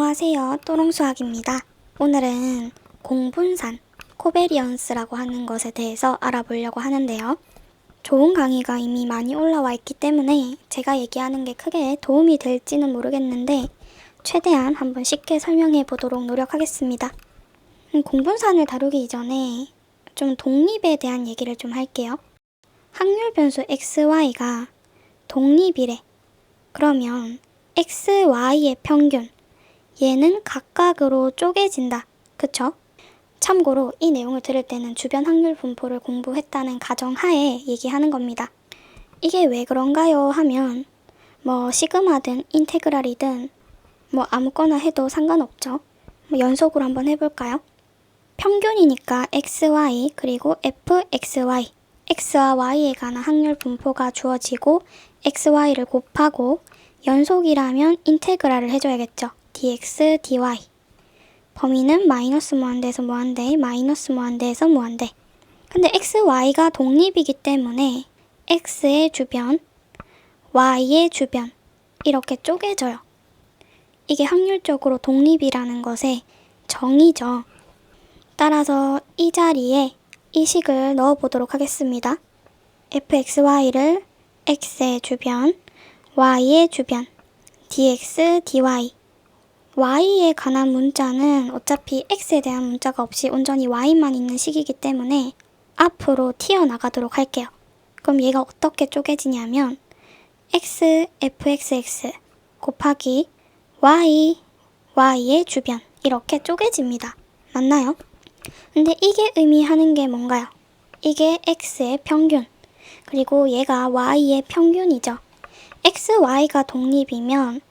안녕하세요. 또롱수학입니다. 오늘은 공분산, 코베리언스라고 하는 것에 대해서 알아보려고 하는데요. 좋은 강의가 이미 많이 올라와 있기 때문에 제가 얘기하는 게 크게 도움이 될지는 모르겠는데 최대한 한번 쉽게 설명해 보도록 노력하겠습니다. 공분산을 다루기 이전에 좀 독립에 대한 얘기를 좀 할게요. 확률 변수 XY가 독립이래. 그러면 X, Y의 평균, 얘는 각각으로 쪼개진다. 그쵸? 참고로 이 내용을 들을 때는 주변 확률 분포를 공부했다는 가정하에 얘기하는 겁니다. 이게 왜 그런가요? 하면 시그마든 인테그랄이든 아무거나 해도 상관없죠. 연속으로 한번 해볼까요? 평균이니까 XY 그리고 FXY, X와 Y에 관한 확률 분포가 주어지고 XY를 곱하고 연속이라면 인테그랄을 해줘야겠죠. dx, dy. 범위는 마이너스 무한대에서 무한대, 마이너스 무한대에서 무한대. 근데 x, y가 독립이기 때문에 x의 주변, y의 주변 이렇게 쪼개져요. 이게 확률적으로 독립이라는 것의 정의죠. 따라서 이 자리에 이 식을 넣어보도록 하겠습니다. fxy를 x의 주변, y의 주변, dx, dy. y에 관한 문자는 어차피 x에 대한 문자가 없이 온전히 y만 있는 식이기 때문에 앞으로 튀어나가도록 할게요. 그럼 얘가 어떻게 쪼개지냐면 x, fxx 곱하기 y, y의 주변 이렇게 쪼개집니다. 맞나요? 근데 이게 의미하는 게 뭔가요? 이게 x의 평균, 그리고 얘가 y의 평균이죠. x, y가 독립이면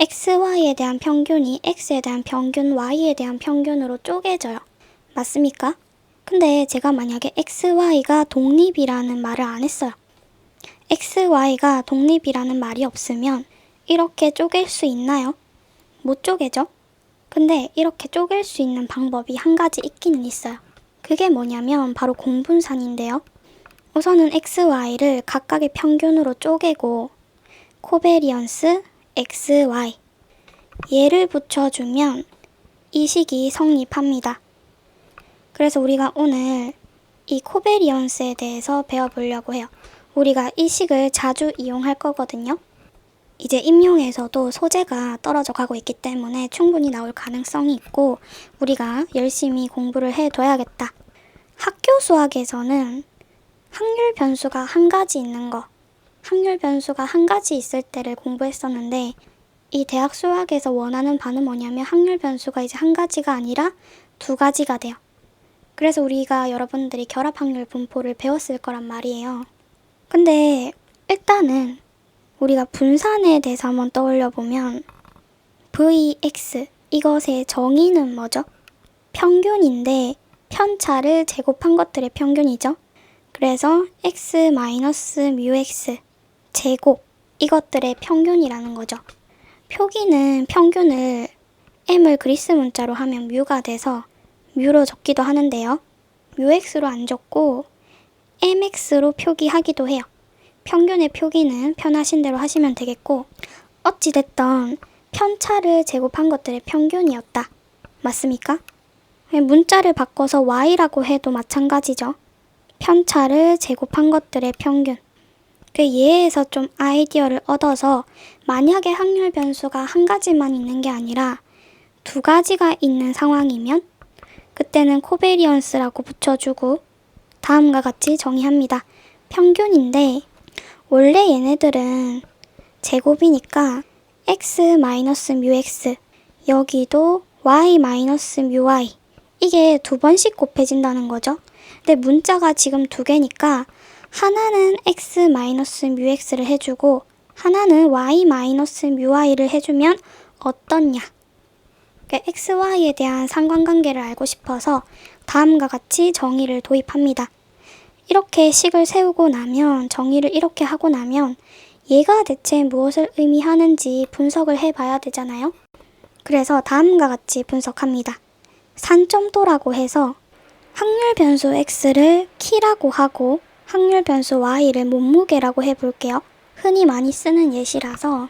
XY에 대한 평균이 X에 대한 평균, Y에 대한 평균으로 쪼개져요. 맞습니까? 근데 제가 만약에 XY가 독립이라는 말을 안 했어요. XY가 독립이라는 말이 없으면 이렇게 쪼갤 수 있나요? 못 쪼개죠? 근데 이렇게 쪼갤 수 있는 방법이 한 가지 있기는 있어요. 그게 뭐냐면 바로 공분산인데요. 우선은 XY를 각각의 평균으로 쪼개고 코베리언스 XY 얘를 붙여주면 이 식이 성립합니다. 그래서 우리가 오늘 이 코베리언스에 대해서 배워보려고 해요. 우리가 이 식을 자주 이용할 거거든요. 이제 임용에서도 소재가 떨어져 가고 있기 때문에 충분히 나올 가능성이 있고 우리가 열심히 공부를 해둬야겠다. 학교 수학에서는 확률 변수가 한 가지 있는 거, 확률 변수가 한 가지 있을 때를 공부했었는데 이 대학 수학에서 원하는 바는 뭐냐면 확률 변수가 이제 한 가지가 아니라 두 가지가 돼요. 그래서 우리가 여러분들이 결합 확률 분포를 배웠을 거란 말이에요. 근데 일단은 우리가 분산에 대해서 한번 떠올려 보면 Vx 이것의 정의는 뭐죠? 평균인데 편차를 제곱한 것들의 평균이죠. 그래서 x-µx 제곱 이것들의 평균이라는 거죠. 표기는 평균을 m을 그리스 문자로 하면 뮤가 돼서 뮤로 적기도 하는데요. 뮤x로 안 적고 mx로 표기하기도 해요. 평균의 표기는 편하신 대로 하시면 되겠고 어찌됐던 편차를 제곱한 것들의 평균이었다. 맞습니까? 문자를 바꿔서 y라고 해도 마찬가지죠. 편차를 제곱한 것들의 평균. 얘에서 좀 아이디어를 얻어서 만약에 확률 변수가 한 가지만 있는 게 아니라 두 가지가 있는 상황이면 그때는 코베리언스라고 붙여주고 다음과 같이 정의합니다. 평균인데 원래 얘네들은 제곱이니까 x-µx 여기도 y-µy 이게 두 번씩 곱해진다는 거죠. 근데 문자가 지금 두 개니까 하나는 x-µx를 해주고 하나는 y-my를 해주면 어떻냐? 그러니까 xy에 대한 상관관계를 알고 싶어서 다음과 같이 정의를 도입합니다. 이렇게 식을 세우고 나면 정의를 이렇게 하고 나면 얘가 대체 무엇을 의미하는지 분석을 해봐야 되잖아요. 그래서 다음과 같이 분석합니다. 산점도라고 해서 확률 변수 x를 키라고 하고 확률 변수 y를 몸무게라고 해볼게요. 흔히 많이 쓰는 예시라서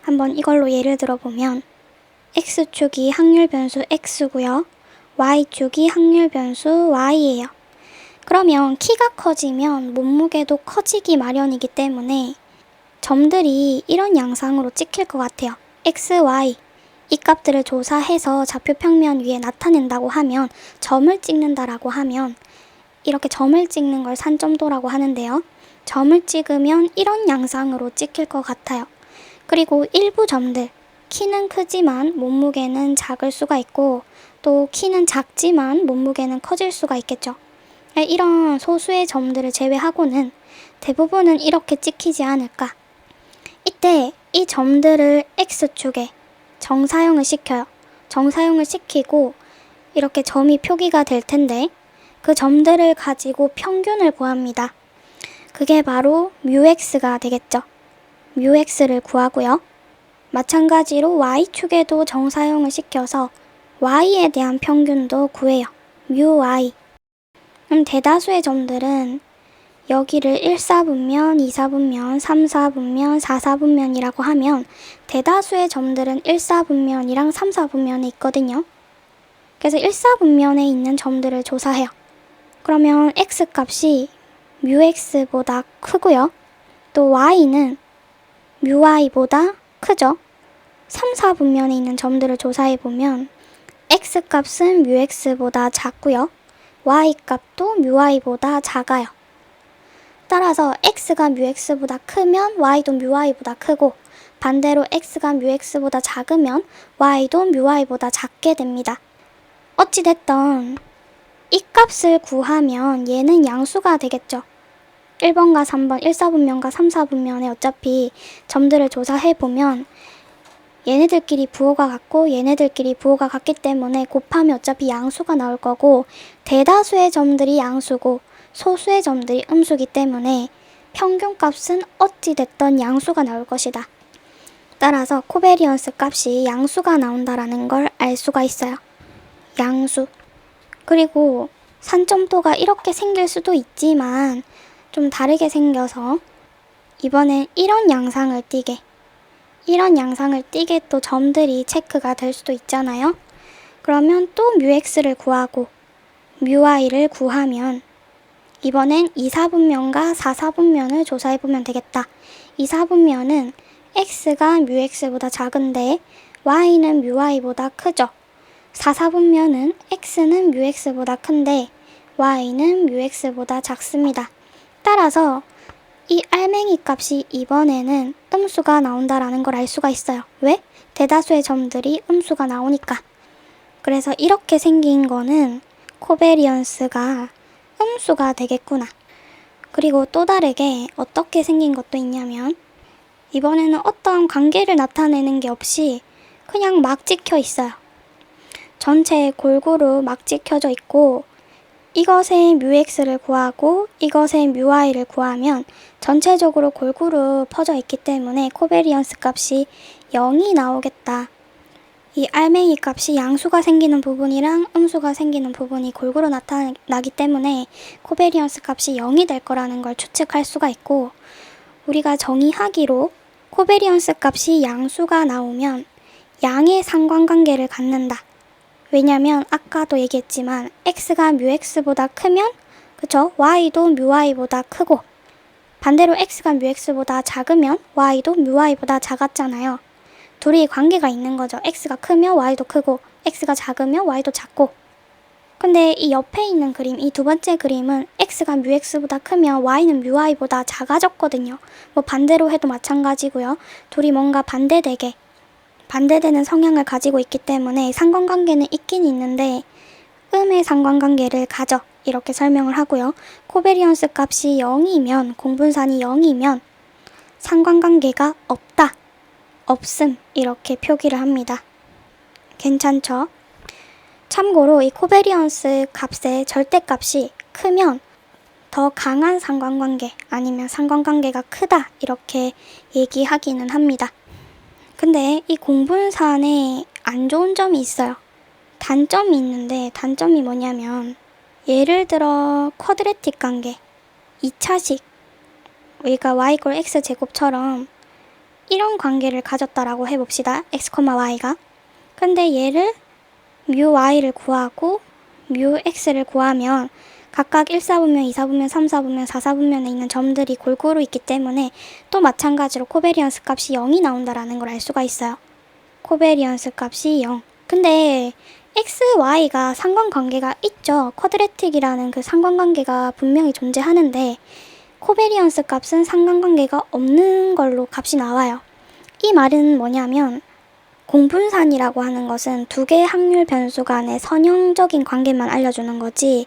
한번 이걸로 예를 들어보면 x축이 확률 변수 x고요. y축이 확률 변수 y예요. 그러면 키가 커지면 몸무게도 커지기 마련이기 때문에 점들이 이런 양상으로 찍힐 것 같아요. x, y 이 값들을 조사해서 좌표 평면 위에 나타낸다고 하면 점을 찍는다라고 하면 이렇게 점을 찍는 걸 산점도라고 하는데요. 점을 찍으면 이런 양상으로 찍힐 것 같아요. 그리고 일부 점들, 키는 크지만 몸무게는 작을 수가 있고 또 키는 작지만 몸무게는 커질 수가 있겠죠. 이런 소수의 점들을 제외하고는 대부분은 이렇게 찍히지 않을까. 이때 이 점들을 x축에 정사용을 시켜요. 정사용을 시키고 이렇게 점이 표기가 될 텐데 그 점들을 가지고 평균을 구합니다. 그게 바로 뮤x가 되겠죠. 뮤x를 구하고요. 마찬가지로 y축에도 정사용을 시켜서 y에 대한 평균도 구해요. 뮤y. 대다수의 점들은 여기를 1사분면, 2사분면, 3사분면, 4사분면이라고 하면 대다수의 점들은 1사분면이랑 3사분면에 있거든요. 그래서 1사분면에 있는 점들을 조사해요. 그러면 x값이 뮤x보다 크고요. 또 y는 뮤y보다 크죠. 3, 4분면에 있는 점들을 조사해보면 x값은 뮤x보다 작고요. y값도 뮤y보다 작아요. 따라서 x가 뮤x보다 크면 y도 뮤y보다 크고 반대로 x가 뮤x보다 작으면 y도 뮤y보다 작게 됩니다. 어찌됐든 이 값을 구하면 얘는 양수가 되겠죠. 1번과 3번, 1사분면과 3사분면에 어차피 점들을 조사해보면 얘네들끼리 부호가 같고 얘네들끼리 부호가 같기 때문에 곱하면 어차피 양수가 나올 거고 대다수의 점들이 양수고 소수의 점들이 음수기 때문에 평균값은 어찌됐든 양수가 나올 것이다. 따라서 코베리언스 값이 양수가 나온다라는 걸 알 수가 있어요. 양수. 그리고 산점도가 이렇게 생길 수도 있지만 좀 다르게 생겨서 이번엔 이런 양상을 띠게 또 점들이 체크가 될 수도 있잖아요. 그러면 또 뮤x를 구하고 뮤y를 구하면 이번엔 2사분면과 4사분면을 조사해보면 되겠다. 2사분면은 x가 뮤x보다 작은데 y는 뮤y보다 크죠. 4사분면은 x는 뮤x보다 큰데 y는 뮤x보다 작습니다. 따라서 이 알맹이 값이 이번에는 음수가 나온다라는 걸 알 수가 있어요. 왜? 대다수의 점들이 음수가 나오니까. 그래서 이렇게 생긴 거는 코베리언스가 음수가 되겠구나. 그리고 또 다르게 어떻게 생긴 것도 있냐면 이번에는 어떤 관계를 나타내는 게 없이 그냥 막 찍혀 있어요. 전체에 골고루 막 찍혀져 있고 이것의 뮤x를 구하고 이것의 뮤y를 구하면 전체적으로 골고루 퍼져 있기 때문에 코베리언스 값이 0이 나오겠다. 이 알맹이 값이 양수가 생기는 부분이랑 음수가 생기는 부분이 골고루 나타나기 때문에 코베리언스 값이 0이 될 거라는 걸 추측할 수가 있고 우리가 정의하기로 코베리언스 값이 양수가 나오면 양의 상관관계를 갖는다. 왜냐면 아까도 얘기했지만 x가 뮤x보다 크면 그쵸? y도 뮤y보다 크고 반대로 x가 뮤x보다 작으면 y도 뮤y보다 작았잖아요. 둘이 관계가 있는 거죠. x가 크면 y도 크고 x가 작으면 y도 작고 근데 이 옆에 있는 그림, 이 두 번째 그림은 x가 뮤x보다 크면 y는 뮤y보다 작아졌거든요. 뭐 반대로 해도 마찬가지고요. 둘이 뭔가 반대되는 성향을 가지고 있기 때문에 상관관계는 있긴 있는데 음의 상관관계를 가져 이렇게 설명을 하고요. 코베리언스 값이 0이면 공분산이 0이면 상관관계가 없다, 없음 이렇게 표기를 합니다. 괜찮죠? 참고로 이 코베리언스 값의 절대값이 크면 더 강한 상관관계 아니면 상관관계가 크다 이렇게 얘기하기는 합니다. 근데 이 공분산에 안 좋은 점이 있어요. 단점이 있는데 단점이 뭐냐면 예를 들어 쿼드레틱 관계 2차식 우리가 y = x제곱처럼 이런 관계를 가졌다라고 해봅시다. x, y가 근데 얘를 뮤 y를 구하고 뮤 x를 구하면 각각 1사분면, 2사분면, 3사분면, 4사분면에 있는 점들이 골고루 있기 때문에 또 마찬가지로 코베리언스 값이 0이 나온다라는 걸 알 수가 있어요. 코베리언스 값이 0. 근데 x, y가 상관관계가 있죠. 쿼드레틱이라는 그 상관관계가 분명히 존재하는데 코베리언스 값은 상관관계가 없는 걸로 값이 나와요. 이 말은 뭐냐면 공분산이라고 하는 것은 두 개의 확률 변수 간의 선형적인 관계만 알려주는 거지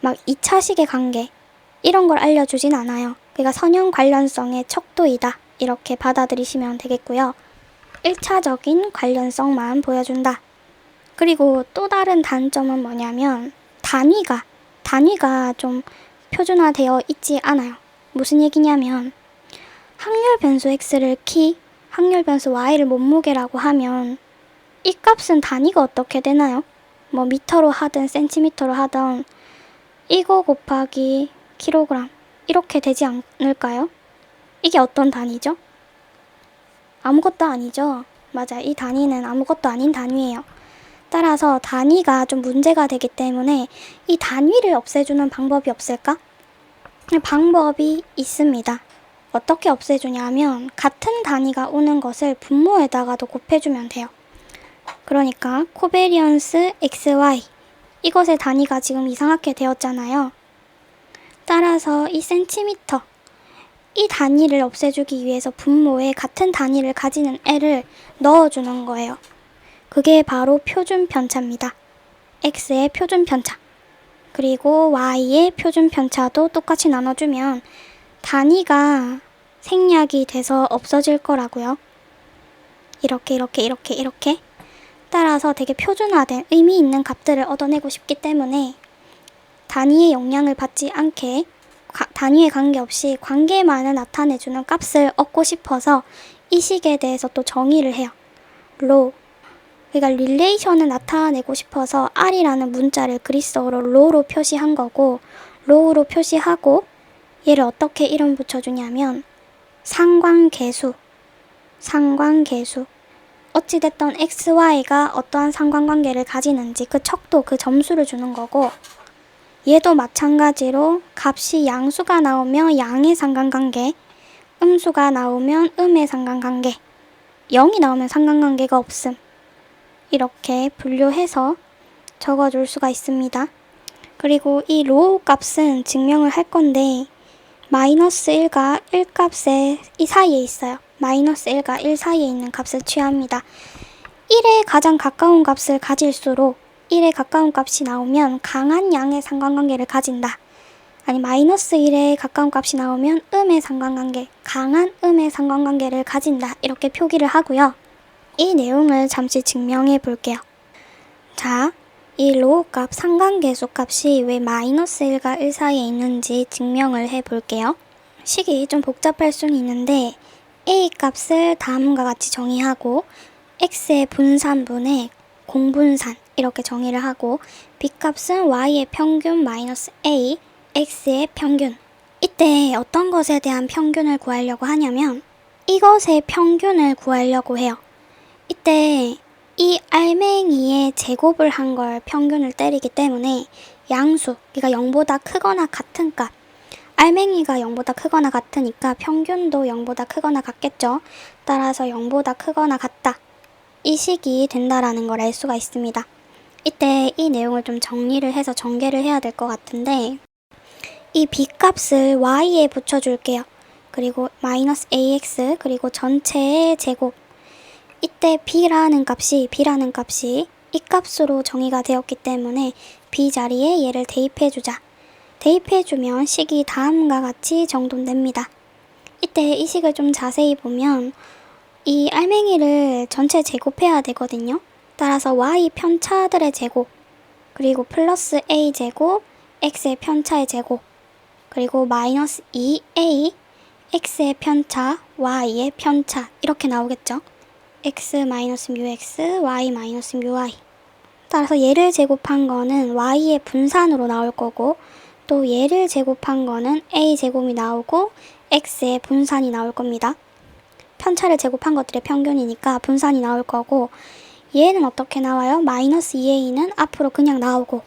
막 2차식의 관계 이런 걸 알려주진 않아요. 그러니까 선형 관련성의 척도이다 이렇게 받아들이시면 되겠고요. 1차적인 관련성만 보여준다. 그리고 또 다른 단점은 뭐냐면 단위가 좀 표준화되어 있지 않아요. 무슨 얘기냐면 확률 변수 x를 키, 확률 변수 y를 몸무게라고 하면 이 값은 단위가 어떻게 되나요? 뭐 미터로 하든 센티미터로 하든 이거 곱하기 킬로그램 이렇게 되지 않을까요? 이게 어떤 단위죠? 아무것도 아니죠. 맞아요. 이 단위는 아무것도 아닌 단위예요. 따라서 단위가 좀 문제가 되기 때문에 이 단위를 없애주는 방법이 없을까? 방법이 있습니다. 어떻게 없애주냐 하면 같은 단위가 오는 것을 분모에다가도 곱해주면 돼요. 그러니까 코베리언스 XY 이것의 단위가 지금 이상하게 되었잖아요. 따라서 이 센티미터 이 단위를 없애주기 위해서 분모에 같은 단위를 가지는 애를 넣어주는 거예요. 그게 바로 표준 편차입니다. X의 표준 편차 그리고 Y의 표준 편차도 똑같이 나눠주면 단위가 생략이 돼서 없어질 거라고요. 이렇게 따라서 되게 표준화된 의미 있는 값들을 얻어내고 싶기 때문에 단위의 영향을 받지 않게 단위에 관계없이 관계만을 나타내주는 값을 얻고 싶어서 이 식에 대해서 또 정의를 해요. 로 그러니까 릴레이션을 나타내고 싶어서 R이라는 문자를 그리스어로 로로 표시한 거고 로우로 표시하고 얘를 어떻게 이름 붙여주냐면 상관계수 어찌됐던 XY가 어떠한 상관관계를 가지는지 그 척도 그 점수를 주는 거고 얘도 마찬가지로 값이 양수가 나오면 양의 상관관계 음수가 나오면 음의 상관관계 0이 나오면 상관관계가 없음 이렇게 분류해서 적어줄 수가 있습니다. 그리고 이 로우 값은 증명을 할 건데 마이너스 1과 1 값의 이 사이에 있어요. 마이너스 1과 1 사이에 있는 값을 취합니다. 1에 가장 가까운 값을 가질수록 1에 가까운 값이 나오면 강한 양의 상관관계를 가진다. 아니 마이너스 1에 가까운 값이 나오면 음의 상관관계, 강한 음의 상관관계를 가진다. 이렇게 표기를 하고요. 이 내용을 잠시 증명해 볼게요. 자, 이 로우 값 상관계수 값이 왜 마이너스 1과 1 사이에 있는지 증명을 해 볼게요. 식이 좀 복잡할 수는 있는데 A 값을 다음과 같이 정의하고 X의 분산분의 공분산 이렇게 정의를 하고 B 값은 Y의 평균 마이너스 A, X의 평균 이때 어떤 것에 대한 평균을 구하려고 하냐면 이것의 평균을 구하려고 해요. 이때 이 알맹이의 제곱을 한 걸 평균을 때리기 때문에 양수, 그러니까 0보다 크거나 같은 값 알맹이가 0보다 크거나 같으니까 평균도 0보다 크거나 같겠죠. 따라서 0보다 크거나 같다. 이 식이 된다라는 걸 알 수가 있습니다. 이때 이 내용을 좀 정리를 해서 전개를 해야 될 것 같은데 이 B 값을 Y에 붙여줄게요. 그리고 마이너스 AX 그리고 전체의 제곱 이때 B라는 값이 이 값으로 정의가 되었기 때문에 B 자리에 얘를 대입해주자. 대입해주면 식이 다음과 같이 정돈됩니다. 이때 이 식을 좀 자세히 보면 이 알맹이를 전체 제곱해야 되거든요. 따라서 Y 편차들의 제곱 그리고 플러스 A 제곱 X의 편차의 제곱 그리고 마이너스 2A X의 편차 Y의 편차 이렇게 나오겠죠. X 마이너스 뮤X Y 마이너스 뮤Y 따라서 얘를 제곱한 거는 Y의 분산으로 나올 거고 또 얘를 제곱한 거는 A 제곱이 나오고 X의 분산이 나올 겁니다. 편차를 제곱한 것들의 평균이니까 분산이 나올 거고 얘는 어떻게 나와요? 마이너스 2a는 앞으로 그냥 나오고,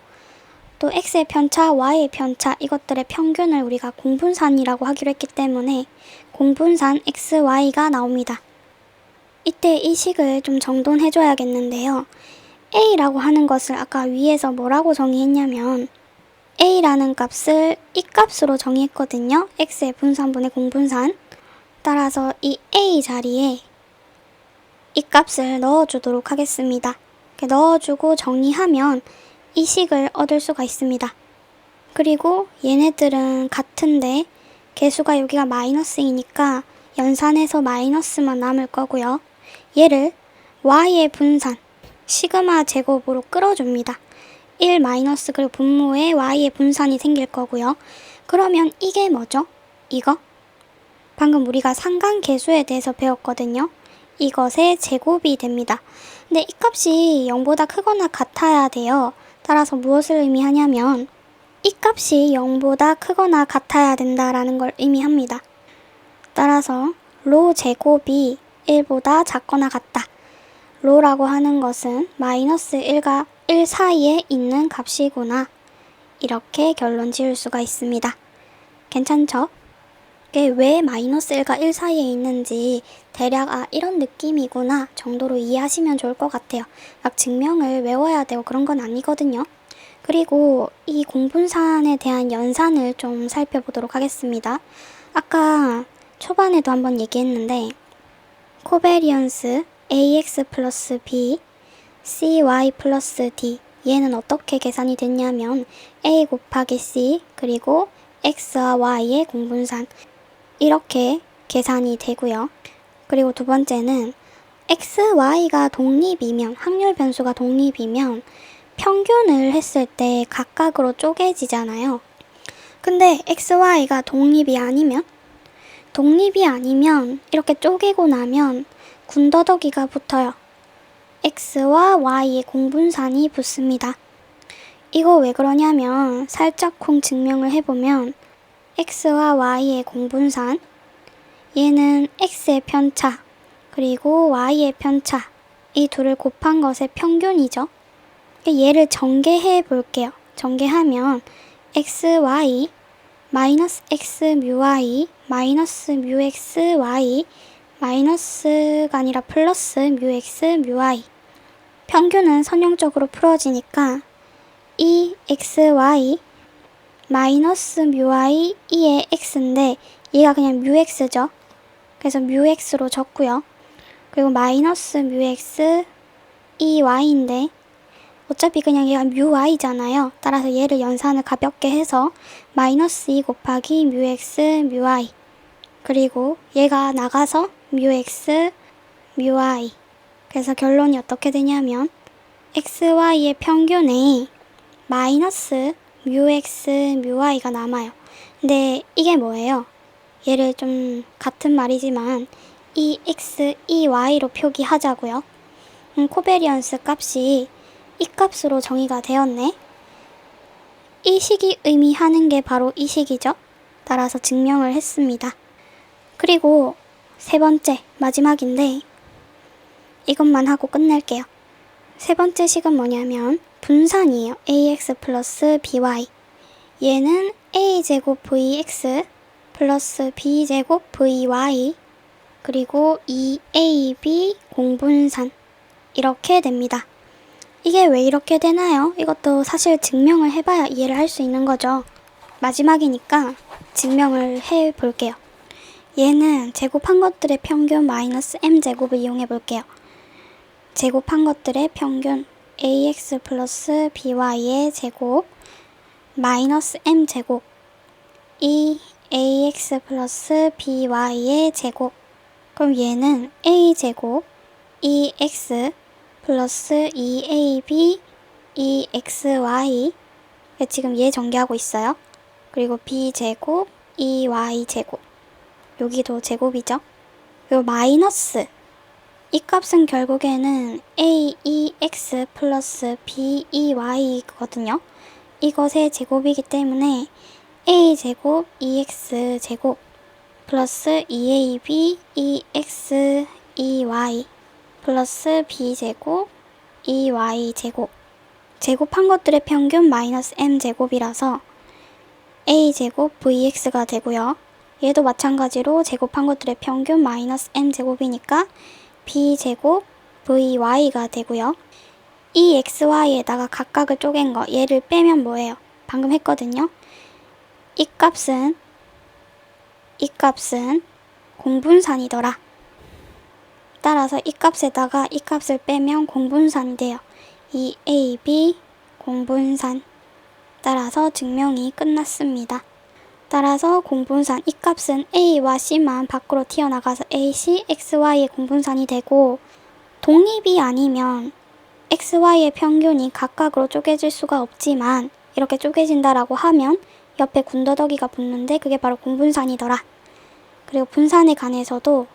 또 x의 편차, y의 편차 이것들의 평균을 우리가 공분산이라고 하기로 했기 때문에 공분산 x, y가 나옵니다. 이때 이 식을 좀 정돈해줘야겠는데요. a라고 하는 것을 아까 위에서 뭐라고 정의했냐면 a라는 값을 이 값으로 정의했거든요. x의 분산분의 공분산. 따라서 이 a 자리에 이 값을 넣어주도록 하겠습니다. 이렇게 넣어주고 정리하면 이 식을 얻을 수가 있습니다. 그리고 얘네들은 같은데 개수가 여기가 마이너스이니까 연산해서 마이너스만 남을 거고요. 얘를 y의 분산 시그마 제곱으로 끌어줍니다. 1 마이너스 그리고 분모에 y의 분산이 생길 거고요. 그러면 이게 뭐죠? 이거? 방금 우리가 상관계수에 대해서 배웠거든요. 이것의 제곱이 됩니다. 근데 이 값이 0보다 크거나 같아야 돼요. 따라서 무엇을 의미하냐면 이 값이 0보다 크거나 같아야 된다라는 걸 의미합니다. 따라서 로 제곱이 1보다 작거나 같다. 로라고 하는 것은 마이너스 1과 1 사이에 있는 값이구나. 이렇게 결론 지을 수가 있습니다. 괜찮죠? 이게 왜 마이너스 1과 1 사이에 있는지 대략 이런 느낌이구나 정도로 이해하시면 좋을 것 같아요. 막 증명을 외워야 되고 그런 건 아니거든요. 그리고 이 공분산에 대한 연산을 좀 살펴보도록 하겠습니다. 아까 초반에도 한번 얘기했는데 코베리언스 ax 플러스 b cy 플러스 d 얘는 어떻게 계산이 됐냐면 a 곱하기 c 그리고 x와 y의 공분산 이렇게 계산이 되고요. 그리고 두 번째는 x, y가 독립이면 확률 변수가 독립이면 평균을 했을 때 각각으로 쪼개지잖아요. 근데 x, y가 독립이 아니면 이렇게 쪼개고 나면 군더더기가 붙어요. x와 y의 공분산이 붙습니다. 이거 왜 그러냐면 살짝쿵 증명을 해보면 x와 y의 공분산 얘는 x의 편차 그리고 y의 편차 이 둘을 곱한 것의 평균이죠. 얘를 전개해 볼게요. 전개하면 xy 마이너스 x 뮤y 마이너스 뮤xy 마이너스가 아니라 플러스 뮤x 뮤y 평균은 선형적으로 풀어지니까 이 xy 마이너스 뮤y 2의 x인데 얘가 그냥 뮤x죠. 그래서 뮤x로 적고요. 그리고 마이너스 뮤x 2y인데 어차피 그냥 얘가 뮤y잖아요. 따라서 얘를 연산을 가볍게 해서 마이너스 2 곱하기 뮤x 뮤y 그리고 얘가 나가서 뮤x 뮤y 그래서 결론이 어떻게 되냐면 xy의 평균에 마이너스 뮤x 뮤y가 남아요. 근데 이게 뭐예요? 얘를 좀 같은 말이지만 이 x, 이 y로 표기하자고요. 코베리언스 값이 이 값으로 정의가 되었네. 이 식이 의미하는 게 바로 이 식이죠. 따라서 증명을 했습니다. 그리고 세 번째, 마지막인데 이것만 하고 끝낼게요. 세 번째 식은 뭐냐면 분산이에요. ax 플러스 by 얘는 a제곱 vx 플러스 b제곱 vy 그리고 2ab 공분산 이렇게 됩니다. 이게 왜 이렇게 되나요? 이것도 사실 증명을 해봐야 이해를 할 수 있는 거죠. 마지막이니까 증명을 해볼게요. 얘는 제곱한 것들의 평균 마이너스 m제곱을 이용해 볼게요. 제곱한 것들의 평균 ax 플러스 by의 제곱 마이너스 m제곱 이 ax 플러스 by의 제곱 그럼 얘는 a제곱 2x 플러스 2ab 2xy 지금 얘 전개하고 있어요. 그리고 b제곱 2y제곱 여기도 제곱이죠. 그리고 마이너스 이 값은 결국에는 aex 플러스 bey거든요. 이것의 제곱이기 때문에 a제곱 2x제곱 플러스 2ab 2x 2y 플러스 b제곱 2y 제곱. 제곱한 것들의 평균 마이너스 m제곱이라서 a제곱 vx가 되고요. 얘도 마찬가지로 제곱한 것들의 평균 마이너스 m제곱이니까 b제곱 vy가 되고요. 이 xy에다가 각각을 쪼갠 거, 얘를 빼면 뭐예요? 방금 했거든요. 이 값은 공분산이더라. 따라서 이 값에다가 이 값을 빼면 공분산이 돼요. 이 AB 공분산. 따라서 증명이 끝났습니다. 따라서 공분산 이 값은 A와 C만 밖으로 튀어나가서 AC, XY의 공분산이 되고, 독립이 아니면 XY의 평균이 각각으로 쪼개질 수가 없지만 이렇게 쪼개진다라고 하면 옆에 군더더기가 붙는데 그게 바로 공분산이더라. 그리고 분산에 관해서도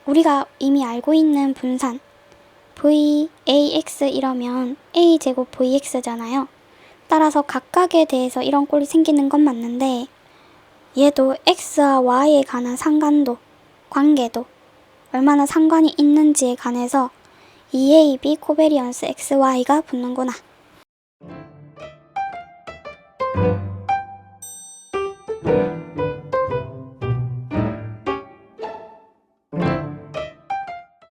우리가 이미 알고 있는 분산 VAX 이러면 A제곱 VX잖아요. 따라서 각각에 대해서 이런 꼴이 생기는 건 맞는데, 얘도 X와 Y에 관한 상관도, 관계도 얼마나 상관이 있는지에 관해서 EAB 코베리언스 XY가 붙는구나.